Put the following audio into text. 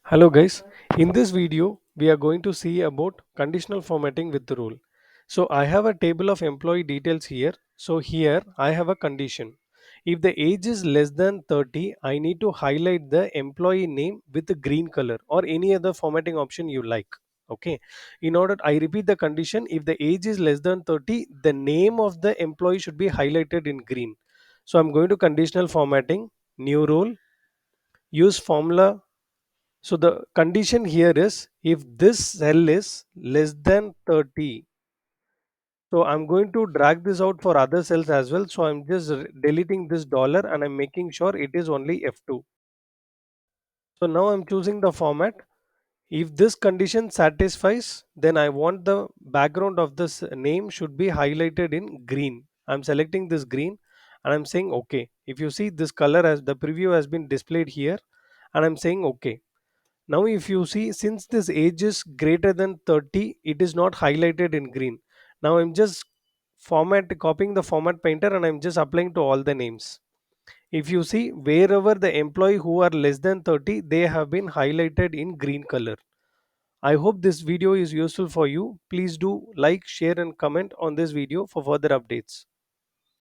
Hello guys, in this video we are going to see about conditional formatting with the rule. So I have a table of employee details here. So here I have a condition. If the age is less than 30, I need to highlight the employee name with the green color or any other formatting option you like. Okay. In order, I repeat the condition, if the age is less than 30, the name of the employee should be highlighted in green. So I'm going to conditional formatting, new rule, use formula. So the condition here is if this cell is less than 30. So I'm going to drag this out for other cells as well. So I'm just deleting this dollar and I'm making sure it is only F2. So now I'm choosing the format. If this condition satisfies, then I want the background of this name should be highlighted in green. I'm selecting this green and I'm saying OK. If you see, this color as the preview has been displayed here and I'm saying OK. Now if you see, since this age is greater than 30, it is not highlighted in green. Now I'm just copying the format painter and I'm just applying to all the names. If you see, wherever the employee who are less than 30, they have been highlighted in green color. I hope this video is useful for you. Please do like, share and comment on this video for further updates.